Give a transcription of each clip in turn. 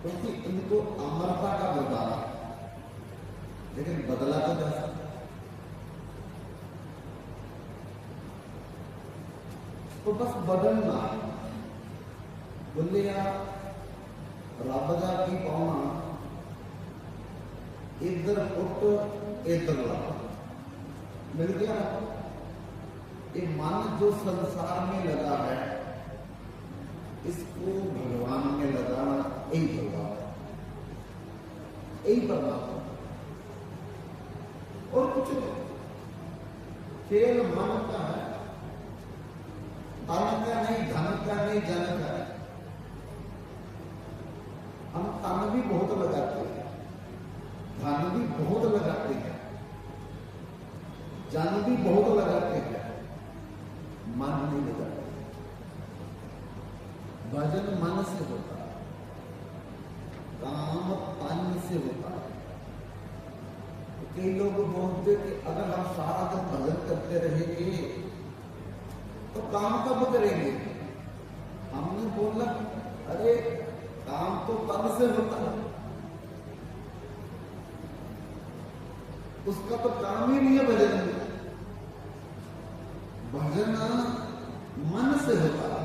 क्योंकि इनको अमरता का वरदान है, लेकिन बदला तो जा सकता। तो बस बदलना बोले या राबदा की पाना इधर पुट इधर ला मिल गया। ये मन जो संसार में लगा है इसको भगवान में लगाना यही भगवान है, यही परमात्मा और कुछ नहीं। खेल मन का है, तन का नहीं, धन का नहीं, जन का है। हम तन भी बहुत लगाते हैं, धन भी बहुत लगाते हैं, जन भी बहुत लगाते हैं, मन नहीं लगाते। भजन मन से होता है, काम तन से होता है। कई लोग बोलते कि अगर हम सारा दिन भजन करते रहेंगे तो काम कब करेंगे। हमने बोला अरे काम तो तन से होता है, उसका तो काम ही नहीं है भजन में। भजन मन से होता है,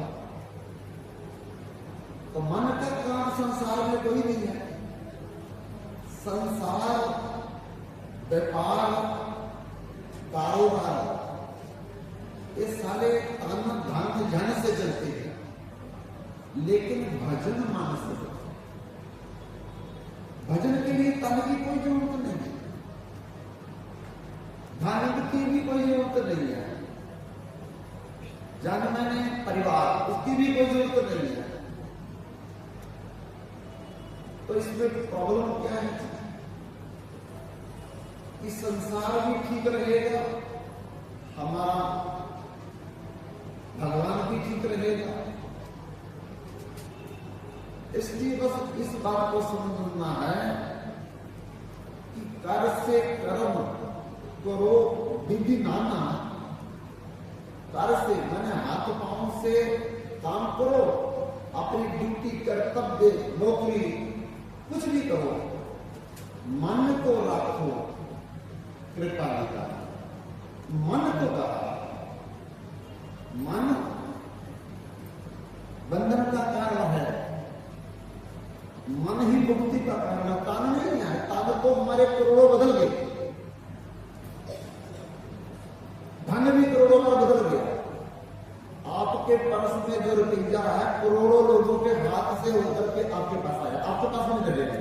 तो मन का काम संसार में कोई नहीं है। संसार व्यापार कारोबार ये सारे तन धन जन से चलते हैं, लेकिन भजन मन से होता है। भजन के लिए तन की कोई जरूरत नहीं है, धन की भी कोई जरूरत नहीं है, जन मैंने परिवार उसकी भी कोई जरूरत नहीं है। तो इसमें प्रॉब्लम क्या है कि संसार भी ठीक रहेगा, हमारा भगवान भी ठीक रहेगा। इसलिए बस इस बात को समझना है कि कर से कर्म करो विधि नाना। कर से मैंने हाथ पांव से काम करो, अपनी ड्यूटी कर्तव्य नौकरी कुछ भी करो, मन को रखो कृपा का। मन को कहा, मन बंधन का कारण है, मन ही मुक्ति का कारण है, तन नहीं है। तब तो हमारे करोड़ों बदल गए, धन भी करोड़ों का बदल गया। आपके पर्स में जो रुपया है करोड़ों लोगों के हाथ से उतर के आपके पास आया, आपके पास नहीं लगेगा।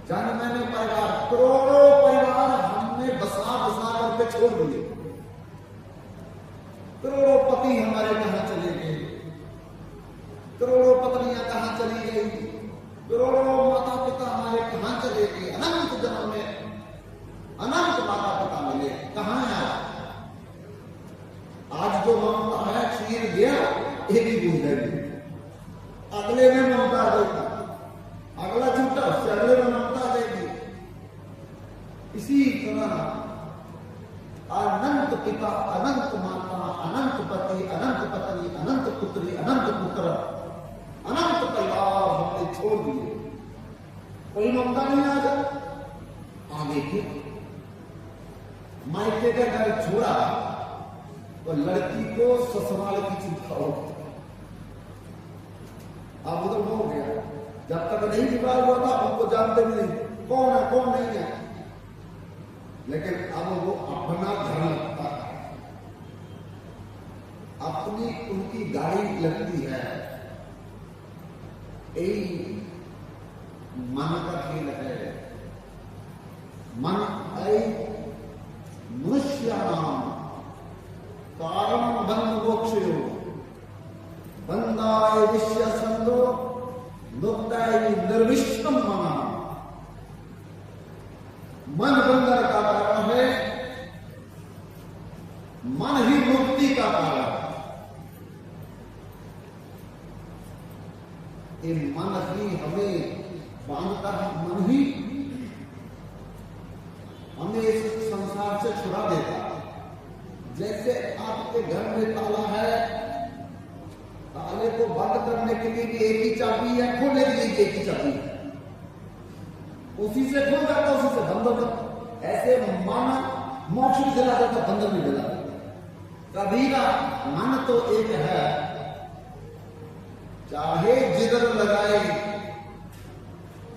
जन मैंने परिवार, करोड़ों परिवार हमने बसा बसा करके छोड़ दिए। करोड़ों पति हमारे कहां चले गए, करोड़ों पत्नियां कहां चली गई, करोड़ों माता पिता हमारे कहां चले गए। अनंत जन्म में अनंत माता पिता मिले, कहां है आज जो ममता है क्षीर गया, एक ही भूल जाएगी, अगले में ममता देगी, अगला झूठा उससे अगले में ममता देगी। इसी तरह अनंत पिता, अनंत माता, अनंत पति, अनंत पत्नी, अनंत पुत्री, अनंत पुत्र, अनंत परिवार हमने छोड़ दिए। कोई ममता नहीं आ जाए। आगे के मायके का घर छोड़ा तो लड़की को ससुराल की चिंता होती। अब उधर हो गया, जब तक नहीं विवाह हुआ था हमको जानते भी नहीं कौन है कौन नहीं है, लेकिन अब वो अपना घर लगता है, अपनी उनकी गाड़ी लगती है। यही मन का खेल है। मन मनुष्याणाम कारण बंध मोक्षयो बंदाय विश्य संदो मुक्ताय निर्विष्टम मना। मन बंधन का कारण है, मन ही मुक्ति का कारण है। ये मन ही हमें बांधता है, मन ही हमें इस संसार से छुड़ा देता है। जैसे आपके घर में ताला है, ताले ताले को बंद करने के लिए भी एक ही चाबी है, खोलने के लिए भी एक ही चाबी है। उसी से खुल जाता, उसी से बंद होता। ऐसे मन मोक्ष भी चला जाता, बंधन भी चला जाता। कबीरा मन तो एक है, चाहे जिधर लगाए,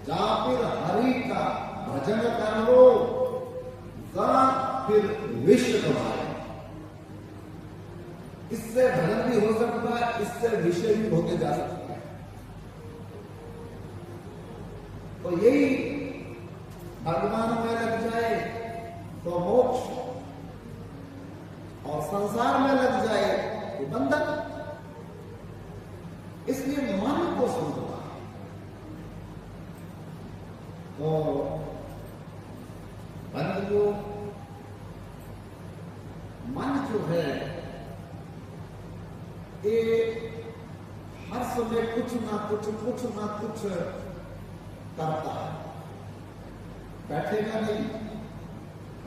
जा फिर हरि का भजन कर लो, जा फिर विश्व कमाए। इससे भजन भी हो सकता है, इससे विषय भी होते जा सकता है। तो यही भगवान में लग जाए तो मोक्ष, और संसार में लग जाए तो बंधन। इसलिए मन को समझना। तो बंधु, मन जो है ये हर समय कुछ ना कुछ करता है, बैठेगा नहीं।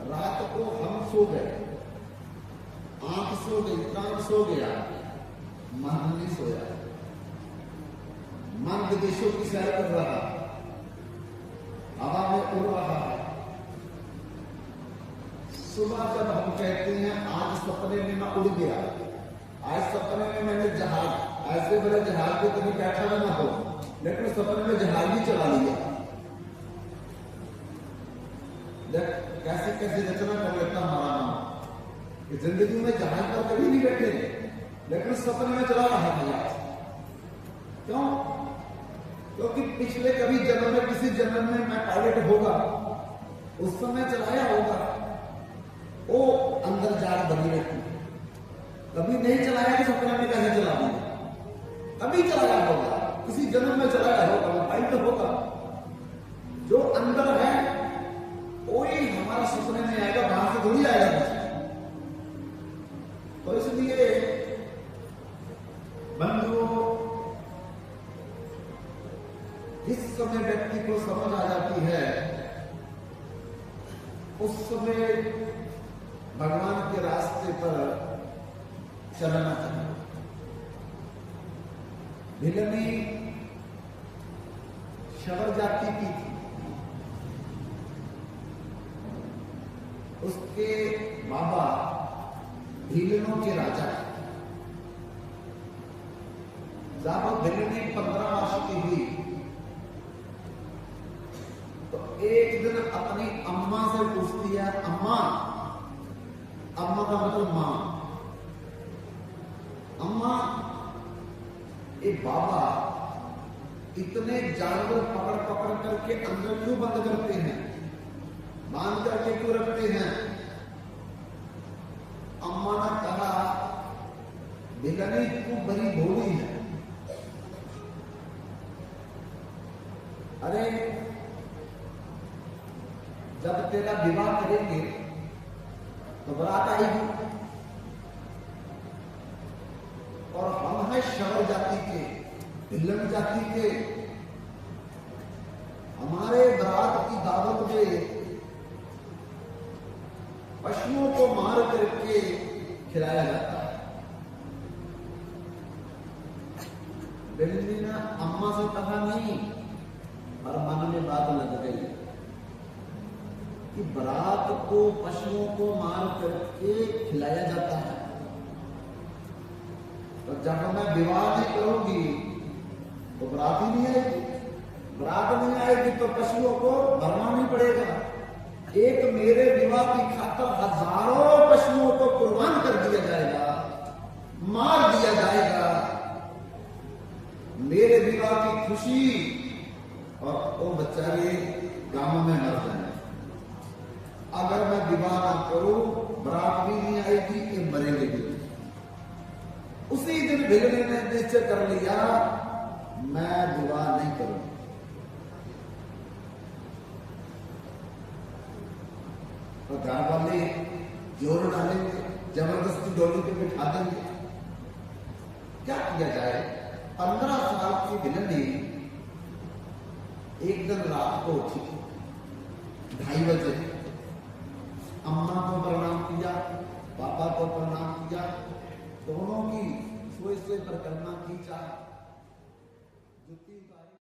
रात को हम सो गए, आंख सो गई, कान सो गया, मन नहीं सोया। मन विदेशों की सैर कर रहा, हवा में उड़ रहा है। सुबह जब हम कहते हैं आज सपने में मैं उड़ गया, आज सपने में मैंने जहाज, ऐसे बड़े जहाज पे कभी बैठा हुआ ना हो, लेकिन सपने में जहाज भी चला लिया। कैसे कैसे रचना कर लेता हमारा नाम। जिंदगी में जहाज पर कभी नहीं बैठे, लेकिन सपने में चला रहा था। क्यों? क्योंकि पिछले कभी जन्म में, किसी जन्म में मैं पायलट होगा, उस समय चलाया होगा, वो अंदर जाग बनी रहती। कभी नहीं चलाया तो सपने में कैसे चला दिया? कभी चलाया होगा, किसी जन्म में चलाया होगा, पायलट होगा। जो अंदर है वही हमारा सपने में आएगा, बाहर से थोड़ी आएगा। तो इसलिए बंधुओं, जिस समय व्यक्ति को समझ आ जाती है, उस समय भगवान के रास्ते पर चलना चाहिए। भिलनी शबर जाति की थी, उसके बाबा भीलनों के राजा थे। जब भिलनी 15 वर्ष की हुई तो एक दिन अपनी अम्मा से पूछती है, अम्मा, अम्मा का मतलब मां, अम्मा ये बाबा इतने जानवर पकड़ पकड़ करके अंदर क्यों बंद करते हैं, बांध करके क्यों रखते हैं? अम्मा ने कहा, भिलनी तू बड़ी भोली है। अरे जब तेरा विवाह करेंगे तो बारात आएगी, और हम हैं शबर जाति के, भिलन जाति के। हमारे बारात की दावत में पशुओं को मार करके खिलाया जाता है। बिल्ली ने अम्मा से कहा नहीं, और मन में बात लग गई कि बारात को पशुओं को मार करके खिलाया जाता है, तो जब मैं विवाह नहीं करूंगी तो बारात ही नहीं आएगी। बारात नहीं आएगी तो पशुओं को भरना नहीं पड़ेगा। एक मेरे विवाह की खातिर हजारों पशुओं को कुर्बान कर दिया जाएगा, मार दिया जाएगा, मेरे विवाह की खुशी, और वो बेचारे गांव में मर जाए। अगर मैं विवाह ना करूं, बारात भी नहीं आएगी, ये मरेंगे भी। उसी दिन भिलनी ने निश्चय कर लिया, मैं विवाह नहीं करूंगा। तो घर वाले जोर डालेंगे, जबरदस्ती डोली पे बिठा देंगे। क्या किया जाए? 15 साल की भिलनी एक दिन रात को उठी, 2:30 बजे। अम्मा को प्रणाम किया, पापा को प्रणाम किया, दोनों की सोए परिक्रमा खींचा